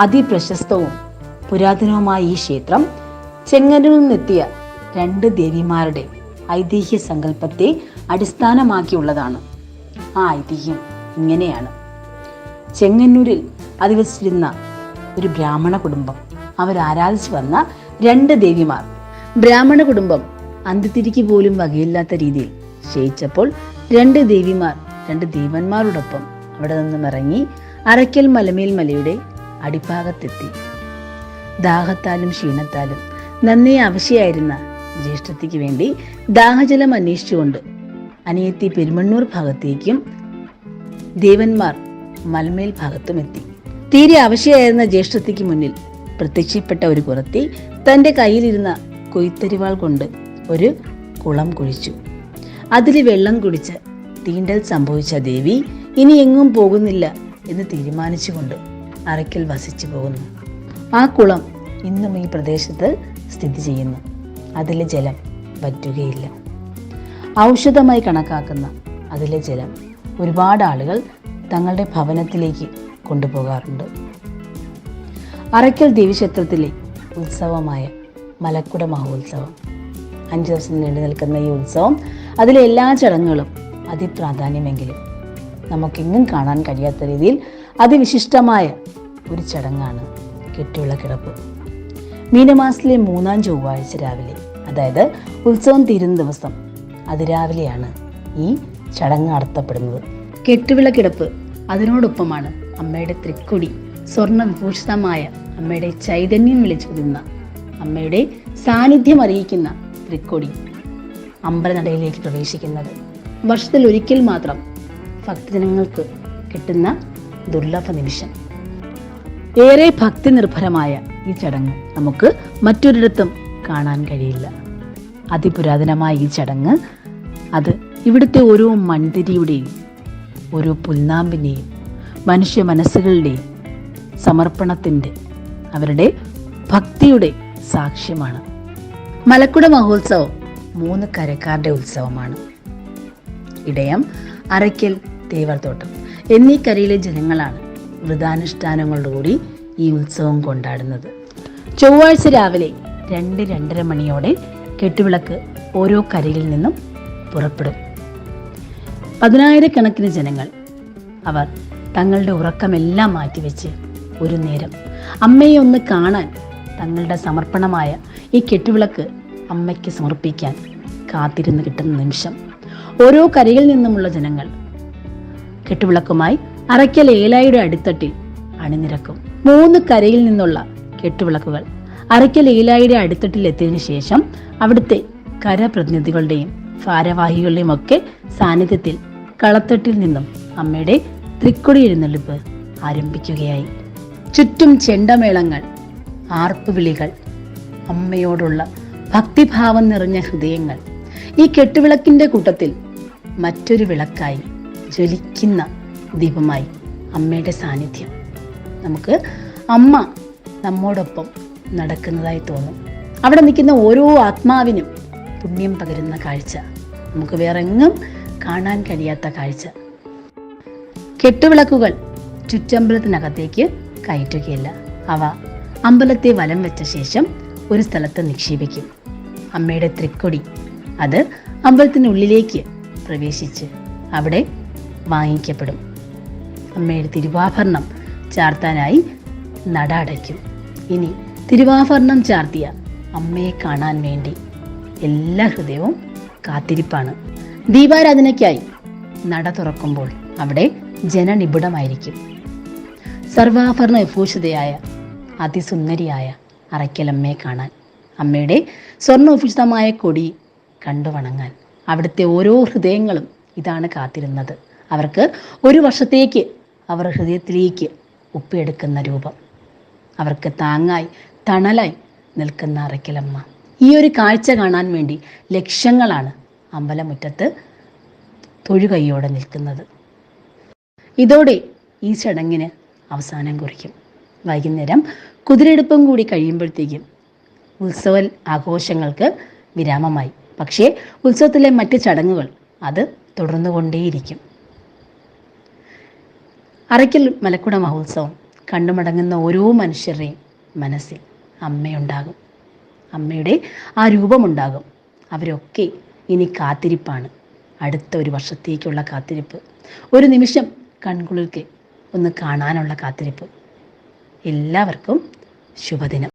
അതിപ്രശസ്തവും പുരാതനവുമായ ഈ ക്ഷേത്രം ചെങ്ങന്നൂരിൽ നിന്നെത്തിയ 2 ദേവിമാരുടെ ഐതിഹ്യ സങ്കല്പത്തെ അടിസ്ഥാനമാക്കിയുള്ളതാണ്. ആ ഐതിഹ്യം ഇങ്ങനെയാണ്. ചെങ്ങന്നൂരിൽ അധിവസിച്ചിരുന്ന ഒരു ബ്രാഹ്മണ കുടുംബം, അവരാരാധിച്ചു വന്ന 2 ദേവിമാർ. ബ്രാഹ്മണ കുടുംബം അന്ത്യത്തിരിക്ക് പോലും വകയില്ലാത്ത രീതിയിൽ ക്ഷയിച്ചപ്പോൾ 2 ദേവിമാർ 2 ദേവന്മാരോടൊപ്പം അവിടെ നിന്നും ഇറങ്ങി അറയ്ക്കൽ മലമേൽ മലയുടെ അടിഭാഗത്തെത്തി. ദാഹത്താലും ക്ഷീണത്താലും നന്നേ അവശയായിരുന്ന ജ്യേഷ്ഠത്തിക്ക് വേണ്ടി ദാഹജലം അന്വേഷിച്ചുകൊണ്ട് അനിയത്തി പെരുമണ്ണൂർ ഭാഗത്തേക്കും ദേവന്മാർ മലമേൽ ഭാഗത്തും എത്തി. തീരെ അവശയായിരുന്ന ജ്യേഷ്ഠത്തിക്ക് മുന്നിൽ പ്രത്യക്ഷപ്പെട്ട ഒരു കുറത്തി തൻ്റെ കയ്യിലിരുന്ന കൊയ്ത്തരിവാൾ കൊണ്ട് ഒരു കുളം കുഴിച്ചു. അതിൽ വെള്ളം കുടിച്ച് തീണ്ടൽ സംഭവിച്ച ദേവി ഇനി എങ്ങും പോകുന്നില്ല എന്ന് തീരുമാനിച്ചുകൊണ്ട് അറയ്ക്കൽ വസിച്ചു പോകുന്നു. ആ കുളം ഇന്നും ഈ പ്രദേശത്ത് സ്ഥിതി ചെയ്യുന്നു. അതിലെ ജലം വറ്റുകയില്ല. ഔഷധമായി കണക്കാക്കുന്ന അതിലെ ജലം ഒരുപാട് ആളുകൾ തങ്ങളുടെ ഭവനത്തിലേക്ക് കൊണ്ടുപോകാറുണ്ട്. അറയ്ക്കൽ ദേവീക്ഷേത്രത്തിലെ ഉത്സവമായ മലക്കുട മഹോത്സവം 5 ദിവസം നീണ്ടു നിൽക്കുന്ന ഈ ഉത്സവം, അതിലെ എല്ലാ ചടങ്ങുകളും അതിപ്രാധാന്യമെങ്കിലും നമുക്കെങ്ങും കാണാൻ കഴിയാത്ത രീതിയിൽ അതിവിശിഷ്ടമായ ഒരു ചടങ്ങാണ് കെട്ടുവിളക്കിടപ്പ്. മീനമാസത്തിലെ 3-ാം ചൊവ്വാഴ്ച രാവിലെ, അതായത് ഉത്സവം തീരുന്ന ദിവസം അതിരാവിലെയാണ് ഈ ചടങ്ങ് നടത്തപ്പെടുന്നത്. കെട്ടുവിളക്കിടപ്പ് അതിനോടൊപ്പമാണ് അമ്മയുടെ തൃക്കൊടി, സ്വർണ്ണ വിഭൂഷിതമായ അമ്മയുടെ ചൈതന്യം വിളിച്ചോതുന്ന, അമ്മയുടെ സാന്നിധ്യം അറിയിക്കുന്ന തൃക്കൊടി അമ്പലനടയിലേക്ക് പ്രവേശിക്കുന്നത്. വർഷത്തിൽ ഒരിക്കൽ മാത്രം ഭക്തജനങ്ങൾക്ക് കിട്ടുന്ന ദുർലഭ നിമിഷം. ഏറെ ഭക്തി നിർഭരമായ ഈ ചടങ്ങ് നമുക്ക് മറ്റൊരിടത്തും കാണാൻ കഴിയില്ല. അതിപുരാതനമായ ഈ ചടങ്ങ് അത് ഇവിടുത്തെ ഓരോ മൺതിരിയുടെയും ഓരോ പുൽനാമ്പിൻ്റെയും മനുഷ്യ മനസ്സുകളുടെയും സമർപ്പണത്തിൻ്റെ, അവരുടെ ഭക്തിയുടെ സാക്ഷ്യമാണ്. മലക്കുട മഹോത്സവം 3 കരക്കാരുടെ ഉത്സവമാണ്. ഇടയം, അറയ്ക്കൽ, തേവർത്തോട്ടം എന്നീ കരയിലെ ജനങ്ങളാണ് വ്രതാനുഷ്ഠാനങ്ങളോടുകൂടി ഈ ഉത്സവം കൊണ്ടാടുന്നത്. ചൊവ്വാഴ്ച രാവിലെ 2-2:30 മണിയോടെ കെട്ടുവിളക്ക് ഓരോ കരയിൽ നിന്നും പുറപ്പെടും. 10,000-കണക്കിന് ജനങ്ങൾ അവർ തങ്ങളുടെ ഉറക്കമെല്ലാം മാറ്റിവെച്ച് ഒരു നേരം അമ്മയെ ഒന്ന് കാണാൻ, തങ്ങളുടെ സമർപ്പണമായ ഈ കെട്ടുവിളക്ക് അമ്മയ്ക്ക് സമർപ്പിക്കാൻ കാത്തിരുന്ന് കിട്ടുന്ന നിമിഷം ഓരോ കരയിൽ നിന്നുമുള്ള ജനങ്ങൾ കെട്ടുവിളക്കുമായി അറയ്ക്കൽ ഏലായുടെ അടിത്തട്ടിൽ അണിനിരക്കും. 3 കരയിൽ നിന്നുള്ള കെട്ടുവിളക്കുകൾ അറയ്ക്കൽ ഏലായുടെ അടിത്തട്ടിൽ എത്തിയതിനു ശേഷം അവിടുത്തെ കരപ്രതിനിധികളുടെയും ഭാരവാഹികളുടെയും ഒക്കെ സാന്നിധ്യത്തിൽ കളത്തട്ടിൽ നിന്നും അമ്മയുടെ തൃക്കൊടി എഴുന്നള്ളിപ്പ് ആരംഭിക്കുകയായി. ചുറ്റും ചെണ്ടമേളങ്ങൾ, ആർപ്പുവിളികൾ, അമ്മയോടുള്ള ഭക്തിഭാവം നിറഞ്ഞ ഹൃദയങ്ങൾ. ഈ കെട്ടുവിളക്കിന്റെ കൂട്ടത്തിൽ മറ്റൊരു വിളക്കായി ജ്വലിക്കുന്ന ദീപമായി അമ്മയുടെ സാന്നിധ്യം. നമുക്ക് അമ്മ നമ്മോടൊപ്പം നടക്കുന്നതായി തോന്നും. അവിടെ നിൽക്കുന്ന ഓരോ ആത്മാവിനും പുണ്യം പകരുന്ന കാഴ്ച നമുക്ക് വേറെ എങ്ങും കാണാൻ കഴിയാത്ത കാഴ്ച. കെട്ടുവിളക്കുകൾ ചുറ്റമ്പലത്തിനകത്തേക്ക് കയറ്റുകയില്ല. അവ അമ്പലത്തെ വലം വെച്ച ശേഷം ഒരു സ്ഥലത്ത് നിക്ഷേപിക്കും. അമ്മയുടെ തൃക്കൊടി അത് അമ്പലത്തിനുള്ളിലേക്ക് പ്രവേശിച്ച് അവിടെ വാങ്ങിക്കപ്പെടും. അമ്മയുടെ തിരുവാഭരണം ചാർത്താനായി നട അടയ്ക്കും. ഇനി തിരുവാഭരണം ചാർത്തിയ അമ്മയെ കാണാൻ വേണ്ടി എല്ലാ ഹൃദയവും കാത്തിരിപ്പാണ്. ദീപാരാധനയ്ക്കായി നട തുറക്കുമ്പോൾ അവിടെ ജനനിബിഡമായിരിക്കും. സർവാഭരണ വിഭൂഷിതയായ അതിസുന്ദരിയായ അറയ്ക്കലമ്മയെ കാണാൻ, അമ്മയുടെ സ്വർണ്ണോഭൂഷിതമായ കൊടി കണ്ടു വണങ്ങാൻ അവിടുത്തെ ഓരോ ഹൃദയങ്ങളും ഇതാണ് കാത്തിരുന്നത്. അവർക്ക് ഒരു വർഷത്തേക്ക് അവർ ഹൃദയത്തിലേക്ക് ഒപ്പിയെടുക്കുന്ന രൂപം, അവർക്ക് താങ്ങായി തണലായി നിൽക്കുന്ന അറയ്ക്കലമ്മ. ഈ ഒരു കാഴ്ച കാണാൻ വേണ്ടി ലക്ഷങ്ങളാണ് അമ്പലമുറ്റത്ത് തൊഴുകൈയോടെ നിൽക്കുന്നത്. ഇതോടെ ഈ ചടങ്ങിന് അവസാനം കുറിക്കും. വൈകുന്നേരം കുതിരെടുപ്പും കൂടി കഴിയുമ്പോഴത്തേക്കും ഉത്സവ ആഘോഷങ്ങൾക്ക് വിരാമമായി. പക്ഷേ ഉത്സവത്തിലെ മറ്റ് ചടങ്ങുകൾ അത് തുടർന്നുകൊണ്ടേയിരിക്കും. അറയ്ക്കൽ മലക്കുട മഹോത്സവം കണ്ണുമടങ്ങുന്ന ഓരോ മനുഷ്യരുടെയും മനസ്സിൽ അമ്മയുണ്ടാകും. അമ്മയുടെ ആ രൂപമുണ്ടാകും. അവരൊക്കെ ഇനി കാത്തിരിപ്പാണ്. അടുത്ത ഒരു വർഷത്തേക്കുള്ള കാത്തിരിപ്പ്. ഒരു നിമിഷം കൺകുളിർക്ക് ഒന്ന് കാണാനുള്ള കാത്തിരിപ്പ്. എല്ലാവർക്കും ശുഭദിനം.